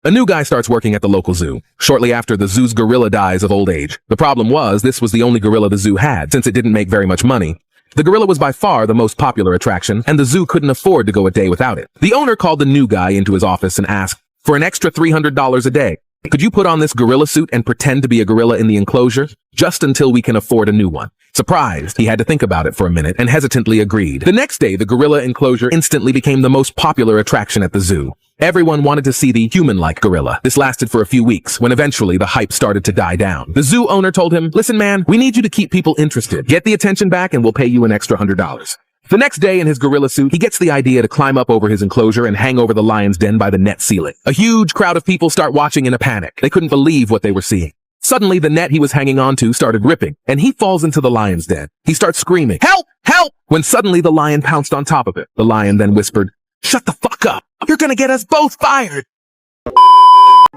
A new guy starts working at the local zoo. Shortly after, the zoo's gorilla dies of old age. The problem was, this was the only gorilla the zoo had, since it didn't make very much money. The gorilla was by far the most popular attraction, and the zoo couldn't afford to go a day without it. The owner called the new guy into his office and asked, for an extra $300 a day, could you put on this gorilla suit and pretend to be a gorilla in the enclosure? Just until we can afford a new one. Surprised, he had to think about it for a minute and hesitantly agreed. The next day, the gorilla enclosure instantly became the most popular attraction at the zoo. Everyone wanted to see the human-like gorilla. This lasted for a few weeks, when eventually the hype started to die down. The zoo owner told him, listen man, we need you to keep people interested. Get the attention back and we'll pay you an extra $100. The next day in his gorilla suit, he gets the idea to climb up over his enclosure and hang over the lion's den by the net ceiling. A huge crowd of people start watching in a panic. They couldn't believe what they were seeing. Suddenly, the net he was hanging onto started ripping, and he falls into the lion's den. He starts screaming, help! Help! When suddenly the lion pounced on top of it. The lion then whispered, shut the fuck up! You're gonna get us both fired!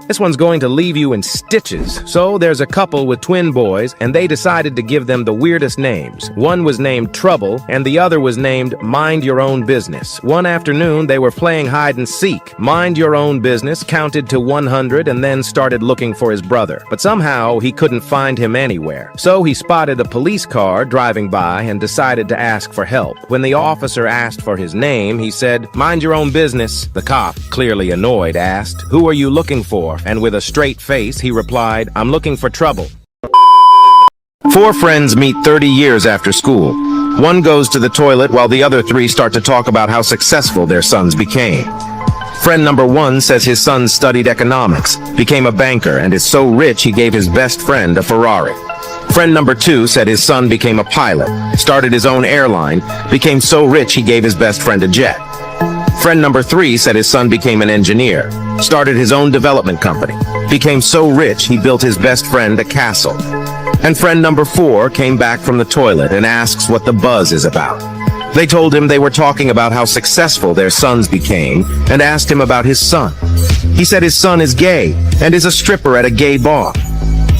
This one's going to leave you in stitches. So there's a couple with twin boys, and they decided to give them the weirdest names. One was named Trouble, and the other was named Mind Your Own Business. One afternoon, they were playing hide and seek. Mind Your Own Business counted to 100 and then started looking for his brother. But somehow, he couldn't find him anywhere. So he spotted a police car driving by and decided to ask for help. When the officer asked for his name, he said, Mind your own business. The cop, clearly annoyed, asked, Who are you looking for? And with a straight face, he replied, I'm looking for trouble. 4 friends meet 30 years after school. One goes to the toilet while the other 3 start to talk about how successful their sons became. Friend number 1 says his son studied economics, became a banker, and is so rich he gave his best friend a Ferrari. Friend number 2 said his son became a pilot, started his own airline, became so rich he gave his best friend a jet. Friend number 3 said his son became an engineer, started his own development company, became so rich he built his best friend a castle. And friend number 4 came back from the toilet and asks what the buzz is about. They told him they were talking about how successful their sons became and asked him about his son. He said his son is gay and is a stripper at a gay bar.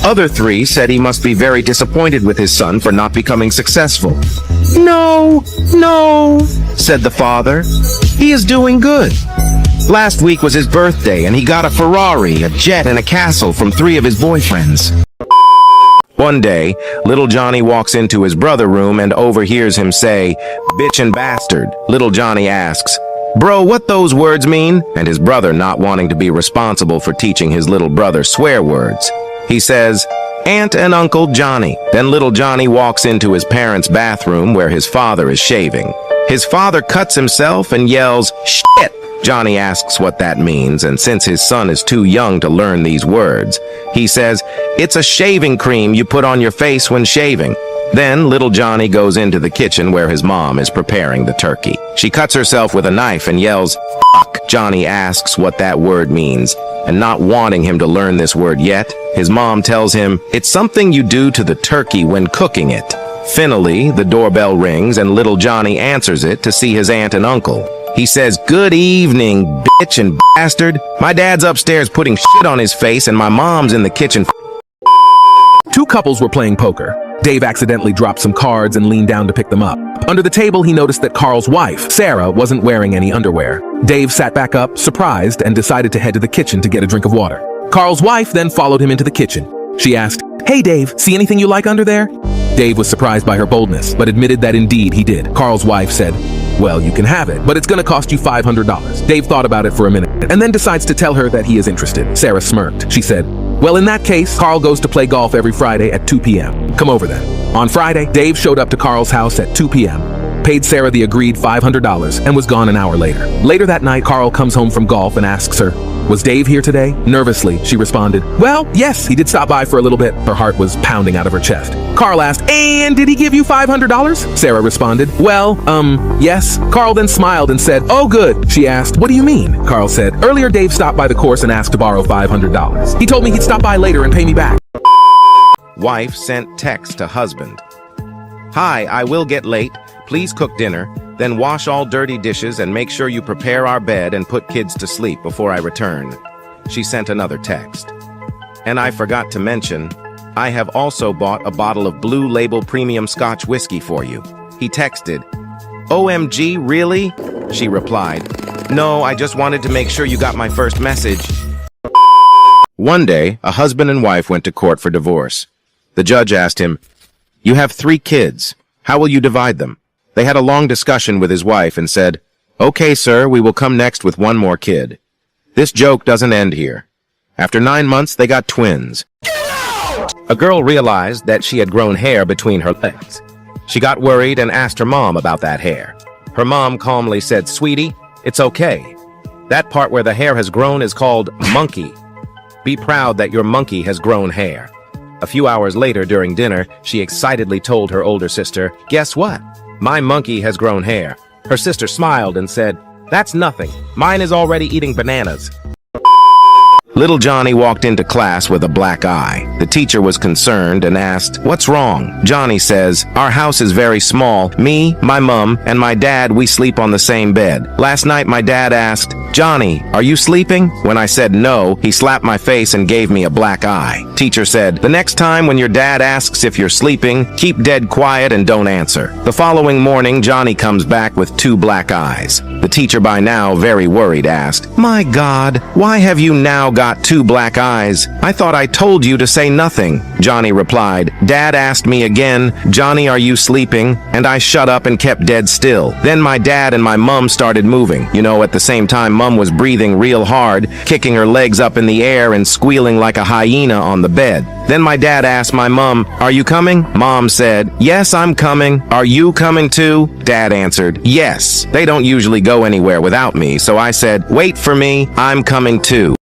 Other 3 said he must be very disappointed with his son for not becoming successful. No, said the father. He is doing good. Last week was his birthday and he got a Ferrari, a jet, and a castle from 3 of his boyfriends. One day, little Johnny walks into his brother's room and overhears him say, bitch and bastard. Little Johnny asks, bro, what those words mean? And his brother, not wanting to be responsible for teaching his little brother swear words, he says, Aunt and Uncle Johnny. Then little Johnny walks into his parents' bathroom where his father is shaving. His father cuts himself and yells, shit! Johnny asks what that means, and since his son is too young to learn these words, he says, it's a shaving cream you put on your face when shaving. Then little Johnny goes into the kitchen where his mom is preparing the turkey. She cuts herself with a knife and yells, fuck! Johnny asks what that word means, and not wanting him to learn this word yet, his mom tells him, it's something you do to the turkey when cooking it. Finally, the doorbell rings and little Johnny answers it to see his aunt and uncle. He says, good evening, bitch and bastard. My dad's upstairs putting shit on his face and my mom's in the kitchen. 2 couples were playing poker. Dave accidentally dropped some cards and leaned down to pick them up. Under the table, he noticed that Carl's wife, Sarah, wasn't wearing any underwear. Dave sat back up, surprised, and decided to head to the kitchen to get a drink of water. Carl's wife then followed him into the kitchen. She asked, hey Dave, see anything you like under there? Dave was surprised by her boldness, but admitted that indeed he did. Carl's wife said, well, you can have it, but it's gonna cost you $500. Dave thought about it for a minute, and then decides to tell her that he is interested. Sarah smirked. She said, well, in that case, Carl goes to play golf every Friday at 2 p.m. Come over then. On Friday, Dave showed up to Carl's house at 2 p.m., paid Sarah the agreed $500, and was gone an hour later. Later that night, Carl comes home from golf and asks her, was Dave here today? Nervously, she responded, well, yes, he did stop by for a little bit. Her heart was pounding out of her chest. Carl asked, and did he give you $500? Sarah responded, well, yes. Carl then smiled and said, oh, good. She asked, what do you mean? Carl said, earlier Dave stopped by the course and asked to borrow $500. He told me he'd stop by later and pay me back. Wife sent text to husband. Hi, I will get late. Please cook dinner, then wash all dirty dishes and make sure you prepare our bed and put kids to sleep before I return. She sent another text. And I forgot to mention, I have also bought a bottle of Blue Label Premium Scotch whiskey for you. He texted, OMG, really? She replied, no, I just wanted to make sure you got my first message. One day, a husband and wife went to court for divorce. The judge asked him, "You have 3 kids. How will you divide them?" They had a long discussion with his wife and said, "Okay, sir, we will come next with 1 more kid." This joke doesn't end here. After 9 months, they got twins. A girl realized that she had grown hair between her legs. She got worried and asked her mom about that hair. Her mom calmly said, "Sweetie, it's okay. That part where the hair has grown is called monkey. Be proud that your monkey has grown hair." A few hours later during dinner, she excitedly told her older sister, "Guess what? My monkey has grown hair." Her sister smiled and said, "That's nothing. Mine is already eating bananas." Little Johnny walked into class with a black eye. The teacher was concerned and asked, "What's wrong?" Johnny says, "Our house is very small. Me, my mom, and my dad, we sleep on the same bed. Last night my dad asked, 'Johnny, are you sleeping?' When I said no, he slapped my face and gave me a black eye." Teacher said, "The next time when your dad asks if you're sleeping, keep dead quiet and don't answer." The following morning, Johnny comes back with 2 black eyes. The teacher, by now very worried, asked, "My God, why have you now got 2 black eyes? I thought I told you to say nothing." Johnny replied, "Dad asked me again, 'Johnny, are you sleeping?' And I shut up and kept dead still. Then my dad and my mom started moving. You know, at the same time, Mom was breathing real hard, kicking her legs up in the air and squealing like a hyena on the bed. Then my dad asked my mom, 'Are you coming?' Mom said, 'Yes, I'm coming. Are you coming too?' Dad answered, 'Yes.' They don't usually go anywhere without me, so I said, 'Wait for me, I'm coming too.'"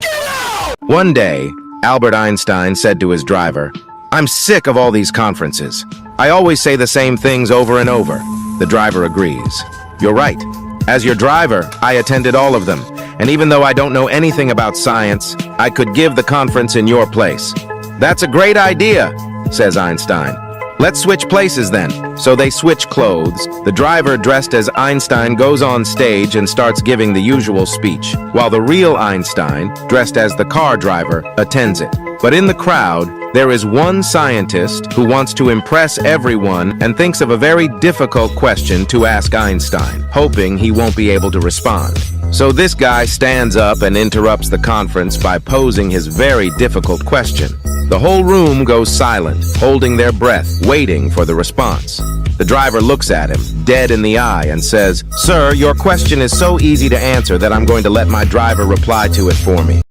One day, Albert Einstein said to his driver, "I'm sick of all these conferences. I always say the same things over and over." The driver agrees. "You're right. As your driver, I attended all of them, and even though I don't know anything about science, I could give the conference in your place." "That's a great idea," says Einstein. "Let's switch places then." So they switch clothes. The driver, dressed as Einstein, goes on stage and starts giving the usual speech, while the real Einstein, dressed as the car driver, attends it. But in the crowd, there is one scientist who wants to impress everyone and thinks of a very difficult question to ask Einstein, hoping he won't be able to respond. So this guy stands up and interrupts the conference by posing his very difficult question. The whole room goes silent, holding their breath, waiting for the response. The driver looks at him, dead in the eye, and says, "Sir, your question is so easy to answer that I'm going to let my driver reply to it for me."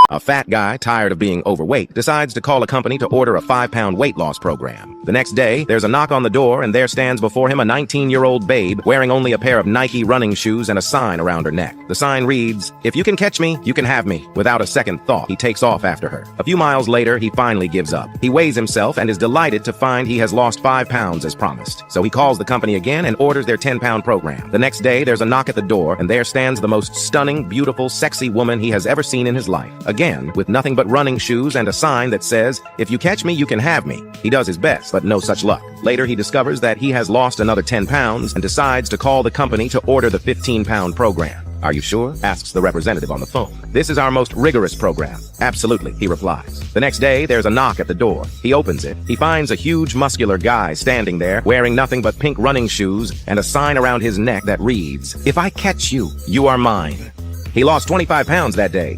A fat guy, tired of being overweight, decides to call a company to order a 5-pound weight loss program. The next day, there's a knock on the door, and there stands before him a 19-year-old babe wearing only a pair of Nike running shoes and a sign around her neck. The sign reads, "If you can catch me, you can have me." Without a second thought, he takes off after her. A few miles later, he finally gives up. He weighs himself and is delighted to find he has lost 5 pounds as promised. So he calls the company again and orders their 10-pound program. The next day, there's a knock at the door, and there stands the most stunning, beautiful, sexy woman he has ever seen in his life. Again, with nothing but running shoes and a sign that says, "If you catch me, you can have me." He does his best, but no such luck. Later, he discovers that he has lost another 10 pounds and decides to call the company to order the 15-pound program. "Are you sure?" asks the representative on the phone. "This is our most rigorous program." "Absolutely," he replies. The next day, there's a knock at the door. He opens it. He finds a huge, muscular guy standing there, wearing nothing but pink running shoes and a sign around his neck that reads, "If I catch you, you are mine." He lost 25 pounds that day.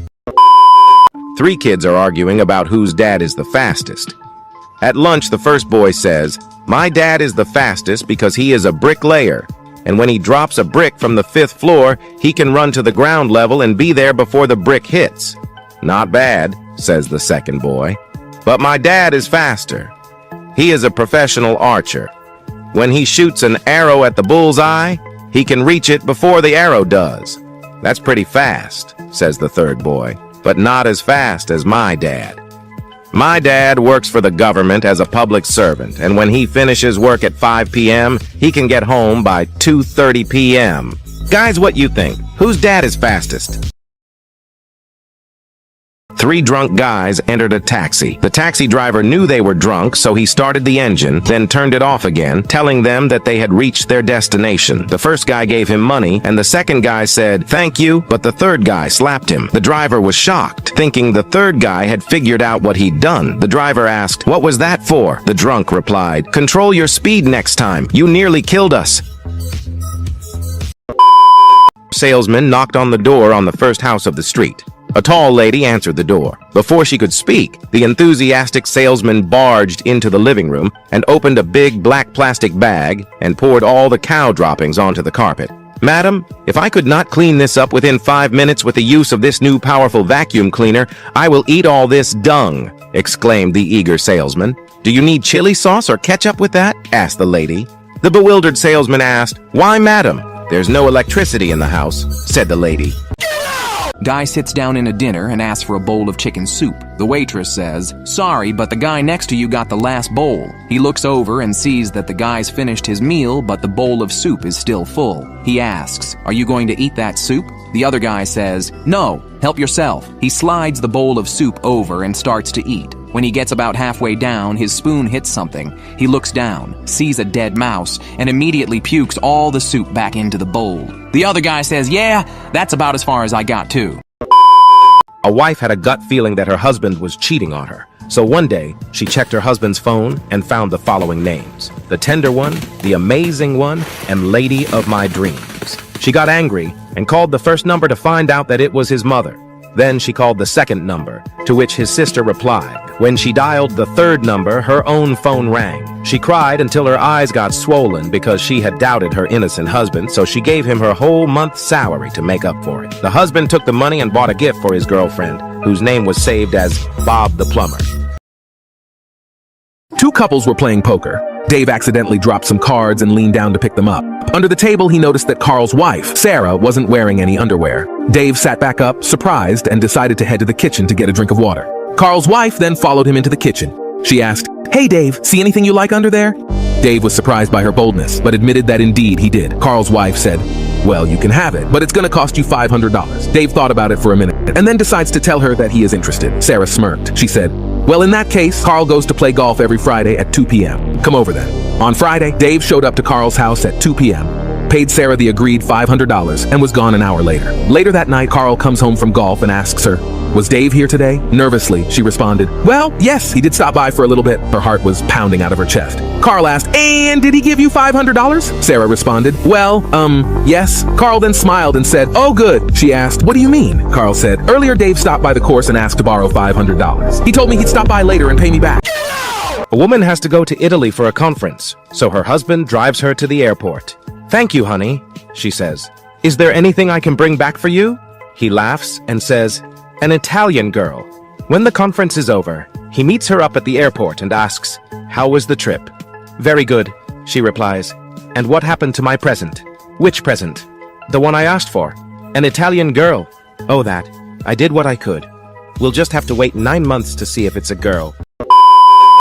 3 kids are arguing about whose dad is the fastest. At lunch, the first boy says, "My dad is the fastest because he is a bricklayer. And when he drops a brick from the 5th floor, he can run to the ground level and be there before the brick hits." "Not bad," says the second boy. "But my dad is faster. He is a professional archer. When he shoots an arrow at the bullseye, he can reach it before the arrow does." "That's pretty fast," says the third boy, "but not as fast as my dad. My dad works for the government as a public servant, and when he finishes work at 5 p.m., he can get home by 2:30 p.m. Guys, what you think? Whose dad is fastest? 3 drunk guys entered a taxi. The taxi driver knew they were drunk, so he started the engine, then turned it off again, telling them that they had reached their destination. The first guy gave him money, and the second guy said, "Thank you," but the third guy slapped him. The driver was shocked, thinking the third guy had figured out what he'd done. The driver asked, "What was that for?" The drunk replied, "Control your speed next time. You nearly killed us." Salesman knocked on the door on the first house of the street. A tall lady answered the door. Before she could speak, the enthusiastic salesman barged into the living room and opened a big black plastic bag and poured all the cow droppings onto the carpet. "Madam, if I could not clean this up within 5 minutes with the use of this new powerful vacuum cleaner, I will eat all this dung," exclaimed the eager salesman. "Do you need chili sauce or ketchup with that?" asked the lady. The bewildered salesman asked, "Why, madam?" "There's no electricity in the house," said the lady. Guy sits down in a dinner and asks for a bowl of chicken soup. The waitress says, "Sorry, but the guy next to you got the last bowl." He looks over and sees that the guy's finished his meal, but the bowl of soup is still full. He asks, "Are you going to eat that soup?" The other guy says, "No, help yourself." He slides the bowl of soup over and starts to eat. When he gets about halfway down, his spoon hits something. He looks down, sees a dead mouse, and immediately pukes all the soup back into the bowl. The other guy says, "Yeah, that's about as far as I got too." A wife had a gut feeling that her husband was cheating on her. So one day, she checked her husband's phone and found the following names: the tender one, the amazing one, and lady of my dreams. She got angry and called the first number to find out that it was his mother. Then she called the second number, to which his sister replied. When she dialed the third number, her own phone rang. She cried until her eyes got swollen because she had doubted her innocent husband, so she gave him her whole month's salary to make up for it. The husband took the money and bought a gift for his girlfriend, whose name was saved as Bob the Plumber. Two couples were playing poker. Dave accidentally dropped some cards and leaned down to pick them up. Under the table, he noticed that Carl's wife, Sarah, wasn't wearing any underwear. Dave sat back up, surprised, and decided to head to the kitchen to get a drink of water. Carl's wife then followed him into the kitchen. She asked, "Hey Dave, see anything you like under there?" Dave was surprised by her boldness, but admitted that indeed he did. Carl's wife said, "Well, you can have it, but it's gonna cost you $500. Dave thought about it for a minute, and then decides to tell her that he is interested. Sarah smirked. She said, "Well, in that case, Carl goes to play golf every Friday at 2 p.m. Come over then." On Friday, Dave showed up to Carl's house at 2 p.m., paid Sarah the agreed $500, and was gone an hour later. Later that night, Carl comes home from golf and asks her, "Was Dave here today?" Nervously, she responded, "Well, yes, he did stop by for a little bit." Her heart was pounding out of her chest. Carl asked, "And did he give you $500? Sarah responded, "Well, yes." Carl then smiled and said, "Oh, good." She asked, "What do you mean?" Carl said, "Earlier Dave stopped by the course and asked to borrow $500. He told me he'd stop by later and pay me back." A woman has to go to Italy for a conference, so her husband drives her to the airport. "Thank you, honey," she says. "Is there anything I can bring back for you?" He laughs and says, "An Italian girl." When the conference is over, he meets her up at the airport and asks, "How was the trip?" "Very good," she replies. "And what happened to my present?" "Which present?" "The one I asked for." "An Italian girl." "Oh, that. I did what I could. We'll just have to wait 9 months to see if it's a girl."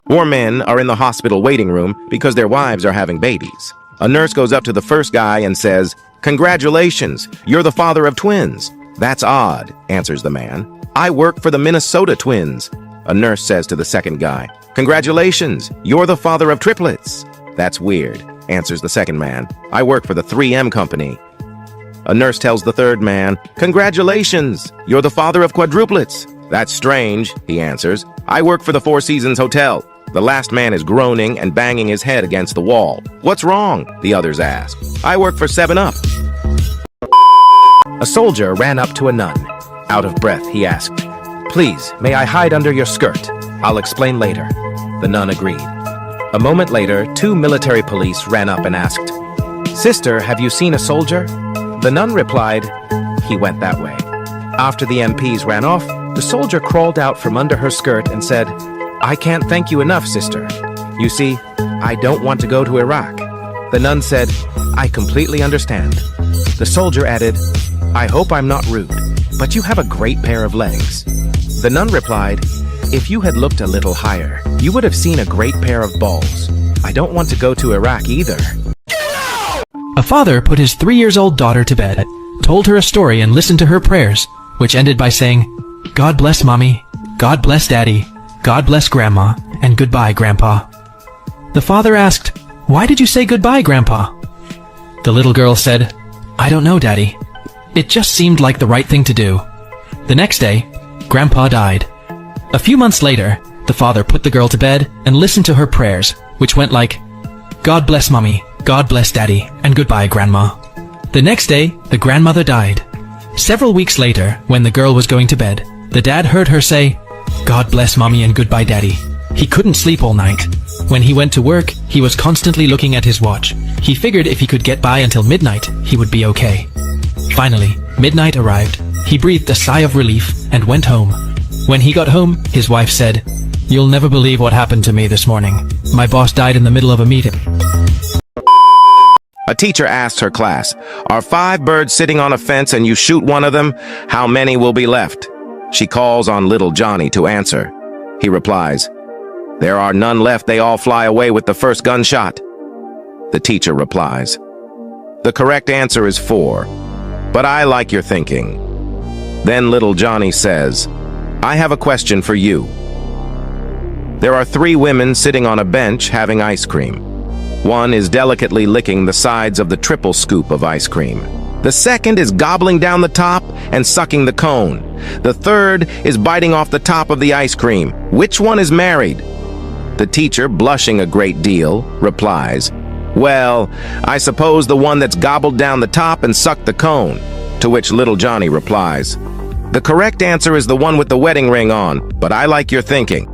Four men are in the hospital waiting room because their wives are having babies. A nurse goes up to the first guy and says, "Congratulations, you're the father of twins." "That's odd," answers the man. "I work for the Minnesota Twins." A nurse says to the second guy, "Congratulations, you're the father of triplets." "That's weird," answers the second man. "I work for the 3M company." A nurse tells the third man, "Congratulations, you're the father of quadruplets." "That's strange," he answers. "I work for the Four Seasons Hotel." The last man is groaning and banging his head against the wall. "What's wrong?" the others ask. "I work for 7-Up." A soldier ran up to a nun. Out of breath, he asked, "Please, may I hide under your skirt? I'll explain later." The nun agreed. A moment later, 2 military police ran up and asked, "Sister, have you seen a soldier?" The nun replied, "He went that way." After the MPs ran off, the soldier crawled out from under her skirt and said, "I can't thank you enough, sister. You see, I don't want to go to Iraq." The nun said, "I completely understand." The soldier added, "I hope I'm not rude, but you have a great pair of legs." The nun replied, "If you had looked a little higher, you would have seen a great pair of balls. I don't want to go to Iraq either." A father put his 3-year-old daughter to bed, told her a story and listened to her prayers, which ended by saying, "God bless Mommy, God bless Daddy, God bless Grandma, and goodbye, Grandpa." The father asked, "Why did you say goodbye, Grandpa?" The little girl said, "I don't know, Daddy. It just seemed like the right thing to do." The next day, Grandpa died. A few months later, the father put the girl to bed and listened to her prayers, which went like, "God bless Mommy, God bless Daddy, and goodbye, Grandma." The next day, the grandmother died. Several weeks later, when the girl was going to bed, the dad heard her say, "God bless mommy and goodbye daddy." He couldn't sleep all night. When he went to work, he was constantly looking at his watch. He figured if he could get by until midnight, he would be okay. Finally, midnight arrived. He breathed a sigh of relief and went home. When he got home, his wife said, "You'll never believe what happened to me this morning. My boss died in the middle of a meeting." A teacher asked her class, "Are 5 birds sitting on a fence and you shoot one of them? How many will be left?" She calls on little Johnny to answer. He replies, "There are none left. They all fly away with the first gunshot." The teacher replies, "The correct answer is 4, but I like your thinking." Then little Johnny says, "I have a question for you. There are 3 women sitting on a bench having ice cream. One is delicately licking the sides of the triple scoop of ice cream. The second is gobbling down the top and sucking the cone. The third is biting off the top of the ice cream. Which one is married?" The teacher, blushing a great deal, replies, "Well, I suppose the one that's gobbled down the top and sucked the cone." To which little Johnny replies, "The correct answer is the one with the wedding ring on, but I like your thinking."